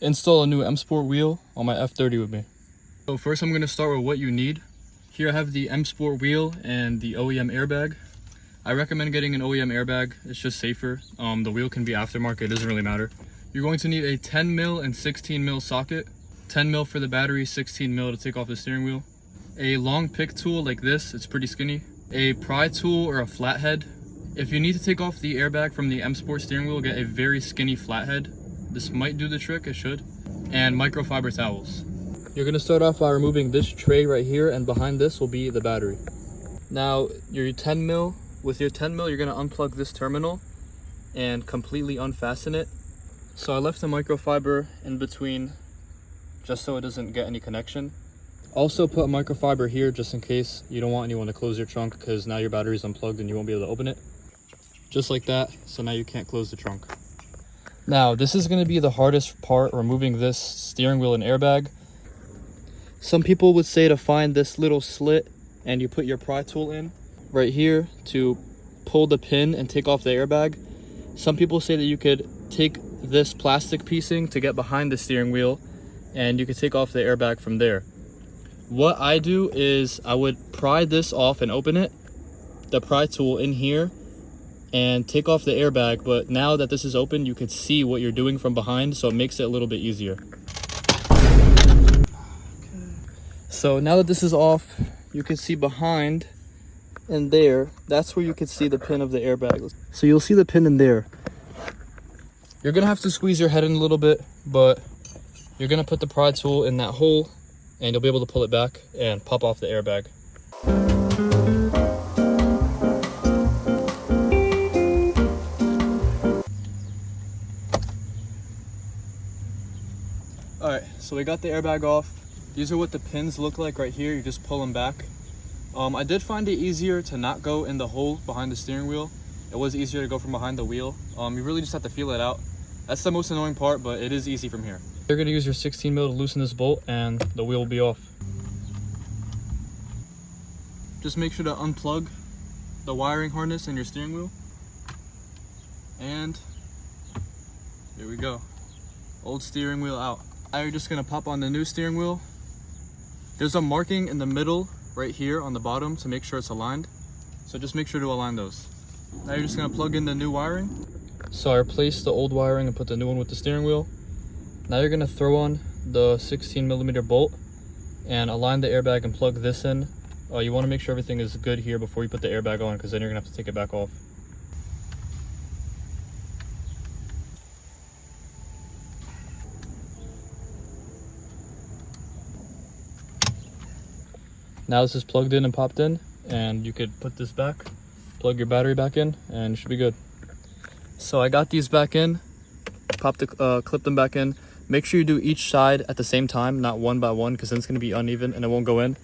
install a new M Sport wheel on my F30 with me. So first I'm going to start with what you need. Here I have the M Sport wheel and the OEM airbag. I recommend getting an OEM airbag, it's just safer. The wheel can be aftermarket, it doesn't really matter. You're going to need a 10 mil and 16 mil socket, 10 mil for the battery, 16 mil to take off the steering wheel. A long pick tool like this, it's pretty skinny. A pry tool or a flathead. If you need to take off the airbag from the M Sport steering wheel, get a very skinny flathead. This might do the trick, it should. And microfiber towels. You're going to start off by removing this tray right here, and behind this will be the battery. Now your 10 mil, with your 10 mil you're going to unplug this terminal and completely unfasten it. So I left the microfiber in between just so it doesn't get any connection. Also put a microfiber here just in case you don't want anyone to close your trunk, because now your battery's unplugged and you won't be able to open it. Just like that, so now you can't close the trunk. Now this is going to be the hardest part, removing this steering wheel and airbag. Some people would say to find this little slit and you put your pry tool in right here to pull the pin and take off the airbag. Some people say that you could take this plastic piecing to get behind the steering wheel and you could take off the airbag from there. What I do is I would pry this off and open it, the pry tool in here, and take off the airbag. But now that this is open, you could see what you're doing from behind, so it makes it a little bit easier. So now that this is off, you can see behind and there, that's where you can see the pin of the airbag. So you'll see the pin in there. You're gonna have to squeeze your head in a little bit, but you're gonna put the pry tool in that hole and you'll be able to pull it back and pop off the airbag. Alright, so we got the airbag off. These are what the pins look like right here. You just pull them back. I did find it easier to not go in the hole behind the steering wheel. It was easier to go from behind the wheel. You really just have to feel it out. That's the most annoying part, but it is easy from here. You're going to use your 16 mil to loosen this bolt and the wheel will be off. Just make sure to unplug the wiring harness in your steering wheel. And here we go. Old steering wheel out. Now you're just going to pop on the new steering wheel. There's a marking in the middle right here on the bottom to make sure it's aligned. So just make sure to align those. Now you're just going to plug in the new wiring. So I replaced the old wiring and put the new one with the steering wheel. Now you're going to throw on the 16 millimeter bolt and align the airbag and plug this in. You want to make sure everything is good here before you put the airbag on, because then you're going to have to take it back off. Now this is plugged in and popped in, and you could put this back, plug your battery back in, and it should be good. So I got these back in, clip them back in. Make sure you do each side at the same time, not one by one, because then it's going to be uneven and it won't go in.